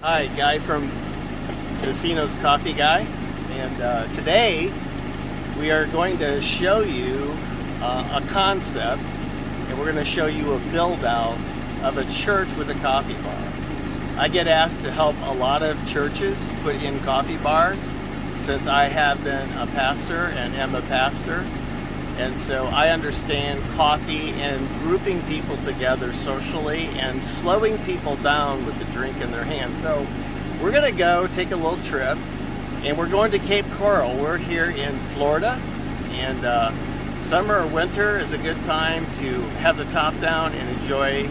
Hi, Guy from Vecino's Coffee Guy, and today we are going to show you a concept, and we're going to show you a build out of a church with a coffee bar. I get asked to help a lot of churches put in coffee bars since I have been a pastor and am a pastor, and so I understand coffee and grouping people together socially and slowing people down with the drink in their hand. So we're going to go take a little trip, and we're going to Cape Coral. We're here in Florida, and summer or winter is a good time to have the top down and enjoy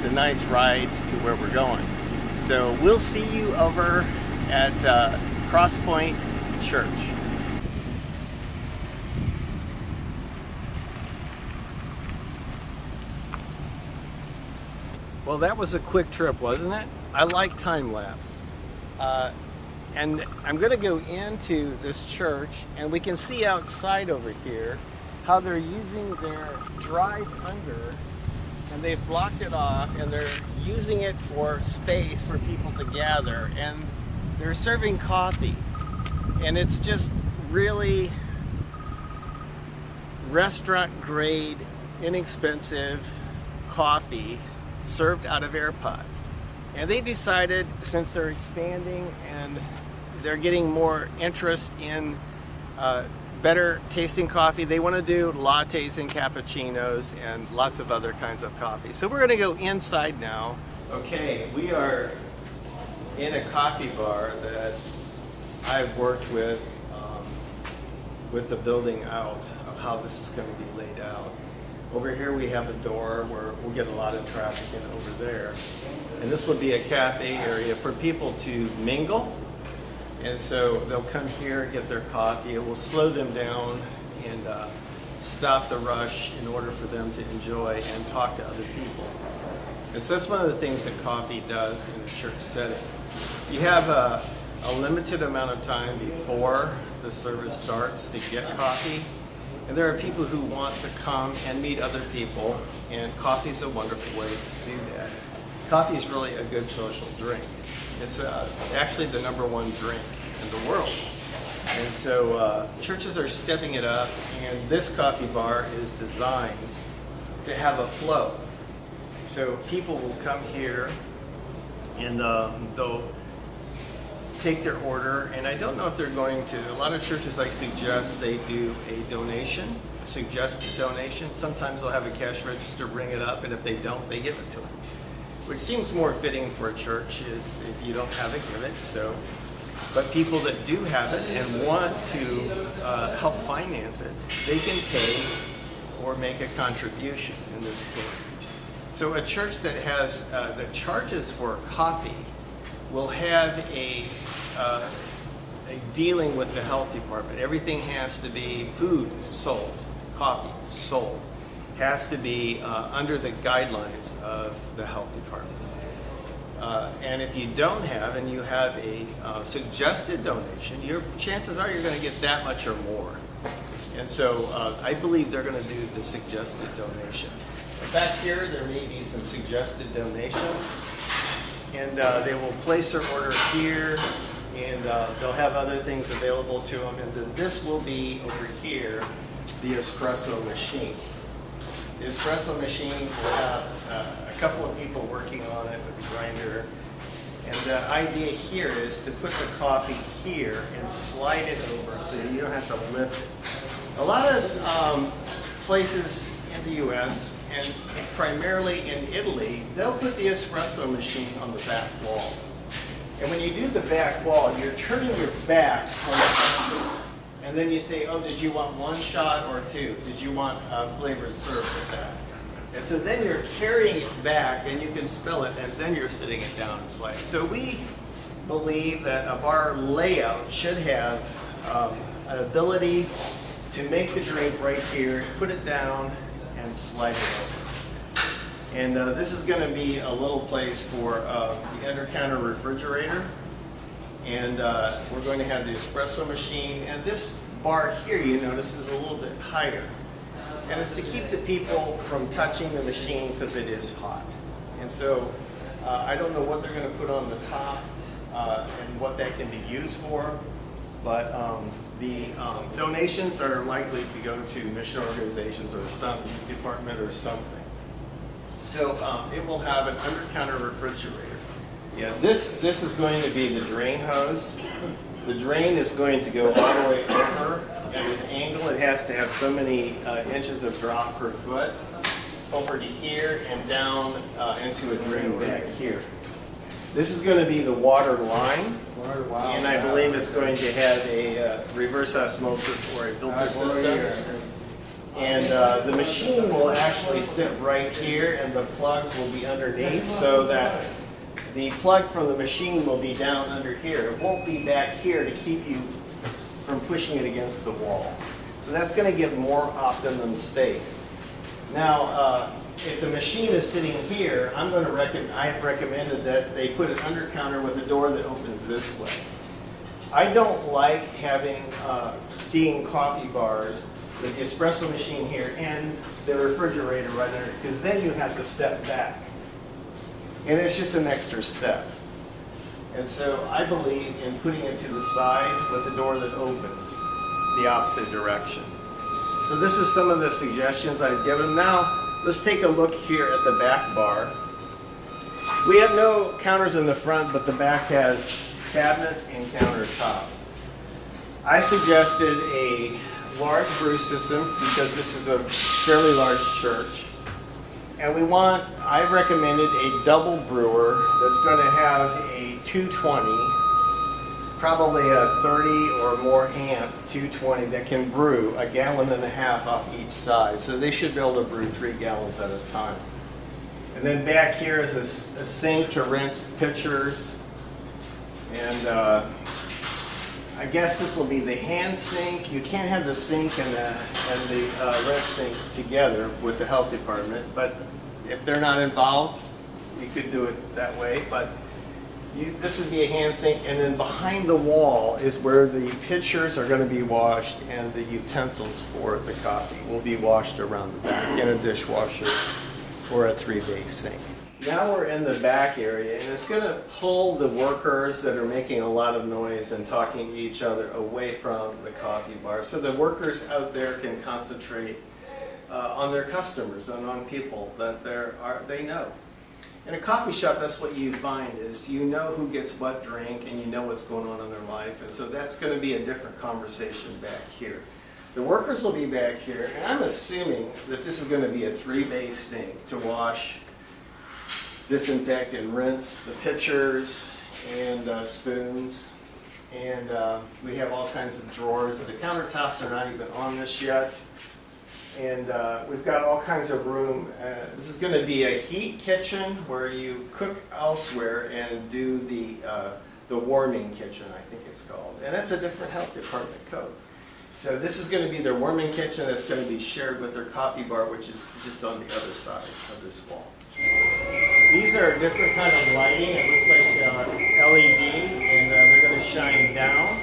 the nice ride to where we're going. So we'll see you over at Cross Point Church. Well, that was a quick trip, wasn't it? I like time lapse. And I'm going to go into this church, and we can see outside over here how they're using their drive-under, and they've blocked it off, and they're using it for space for people to gather, and they're serving coffee. And it's just really restaurant-grade, inexpensive coffee served out of air pods. And they decided, since they're expanding and they're getting more interest in better tasting coffee, they want to do lattes and cappuccinos and lots of other kinds of coffee. So we're going to go inside now. Okay, we are in a coffee bar that I've worked with the building out of how this is going to be laid out. Over here we have a door where we'll get a lot of traffic in over there. And this will be a cafe area for people to mingle. And so they'll come here, get their coffee. It will slow them down and stop the rush in order for them to enjoy and talk to other people. And so that's one of the things that coffee does in a church setting. You have a limited amount of time before the service starts to get coffee. And there are people who want to come and meet other people, and coffee is a wonderful way to do that. Coffee is really a good social drink. It's actually the #1 drink in the world. And so churches are stepping it up, and this coffee bar is designed to have a flow. So people will come here, and they'll take their order, and I don't know if they're going to. A lot of churches, I suggest they do a donation, a suggested donation. Sometimes they'll have a cash register bring it up, and if they don't, they give it to them. Which seems more fitting for a church is if you don't have it, give it. So, but people that do have it and want to help finance it, they can pay or make a contribution in this case. So a church that has that charges for coffee will have a dealing with the health department. Everything has to be food sold, coffee sold. Has to be under the guidelines of the health department. And if you don't have, and you have a suggested donation, your chances are you're going to get that much or more. And so I believe they're going to do the suggested donation. Back here, there may be some suggested donations. And they will place their order here, and they'll have other things available to them. And then this will be over here, the espresso machine. The espresso machine will have a couple of people working on it with the grinder. And the idea here is to put the coffee here and slide it over so you don't have to lift it. A lot of places in the U.S., and primarily in Italy, they'll put the espresso machine on the back wall. And when you do the back wall, you're turning your back on the counter. And then you say, oh, did you want one shot or two? Did you want a flavored syrup with that? And so then you're carrying it back, and you can spill it, and then you're sitting it down and sliding. So we believe that a bar layout should have an ability to make the drink right here, put it down, and slide it over. And this is going to be a little place for the under-counter refrigerator. And we're going to have the espresso machine. And this bar here, you notice, is a little bit higher. And it's to keep the people from touching the machine because it is hot. And so I don't know what they're going to put on the top, and what that can be used for. But the donations are likely to go to mission organizations or some department or something. So it will have an under-counter refrigerator. Yeah, this is going to be the drain hose. The drain is going to go all the way over at an angle. It has to have so many inches of drop per foot over to here and down into a drain back here. This is going to be the water line, and I believe it's going to have a reverse osmosis or a filter system. And the machine will actually sit right here, and the plugs will be underneath, so that the plug from the machine will be down under here. It won't be back here to keep you from pushing it against the wall. So that's going to give more optimum space. Now, if the machine is sitting here, I've recommended that they put an under counter with a door that opens this way. I don't like seeing coffee bars with the espresso machine here and the refrigerator right under, because then you have to step back. And it's just an extra step. And so I believe in putting it to the side with a door that opens the opposite direction. So this is some of the suggestions I've given. Now, let's take a look here at the back bar. We have no counters in the front, but the back has cabinets and countertop. I suggested a large brew system because this is a fairly large church. And I've recommended a double brewer that's going to have a 220, probably a 30 or more amp 220 that can brew 1.5 gallons off each side. So they should be able to brew 3 gallons at a time. And then back here is a sink to rinse pitchers. And I guess this will be the hand sink. You can't have the sink and the rinse sink together with the health department, but if they're not involved, you could do it that way. But this would be a hand sink, and then behind the wall is where the pitchers are going to be washed, and the utensils for the coffee will be washed around the back in a dishwasher or a 3-bay sink. Now we're in the back area, and it's going to pull the workers that are making a lot of noise and talking to each other away from the coffee bar, so the workers out there can concentrate on their customers and on people that they know. In a coffee shop, that's what you find is you know who gets what drink and you know what's going on in their life, and so that's going to be a different conversation back here. The workers will be back here, and I'm assuming that this is going to be a 3-bay sink to wash, disinfect, and rinse the pitchers and spoons. And we have all kinds of drawers. The countertops are not even on this yet. And we've got all kinds of room. This is going to be a heat kitchen where you cook elsewhere and do the warming kitchen, I think it's called. And that's a different health department code. So this is going to be their warming kitchen that's going to be shared with their coffee bar, which is just on the other side of this wall. These are different kind of lighting. It looks like LED, and they're going to shine down.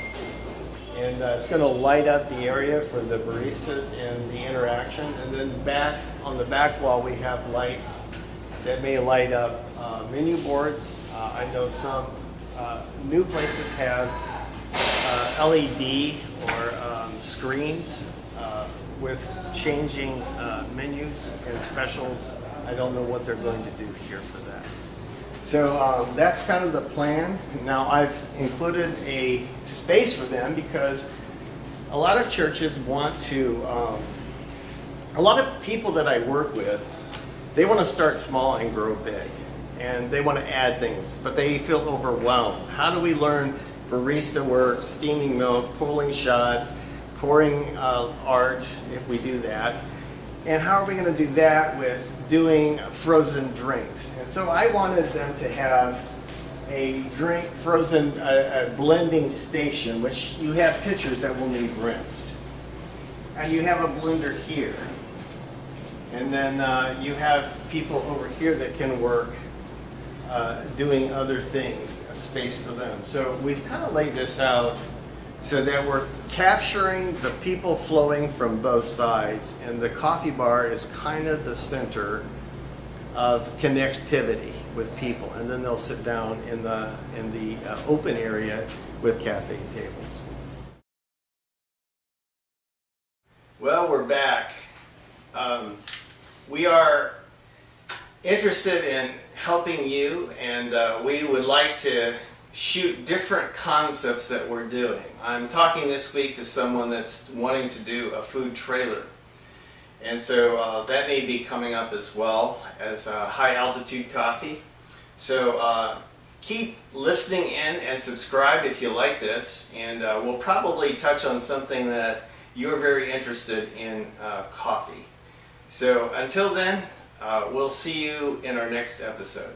And it's going to light up the area for the baristas and the interaction. And then on the back wall, we have lights that may light up menu boards. I know some new places have LED or screens with changing menus and specials. I don't know what they're going to do here for that. So that's kind of the plan. Now I've included a space for them because a lot of churches want to, a lot of people that I work with, they want to start small and grow big. And they want to add things, but they feel overwhelmed. How do we learn barista work, steaming milk, pulling shots, pouring art if we do that? And how are we going to do that with doing frozen drinks? And so I wanted them to have a blending station, which you have pitchers that will need rinsed. And you have a blender here. And then you have people over here that can work doing other things, a space for them. So we've kind of laid this out so that we're capturing the people flowing from both sides, and the coffee bar is kind of the center of connectivity. with people, and then they'll sit down in the open area with cafe tables. Well, we're back. We are interested in helping you, and we would like to shoot different concepts that we're doing. I'm talking this week to someone that's wanting to do a food trailer. And so that may be coming up as well as high altitude coffee. So keep listening in and subscribe if you like this, and we'll probably touch on something that you're very interested in, coffee. So until then, we'll see you in our next episode.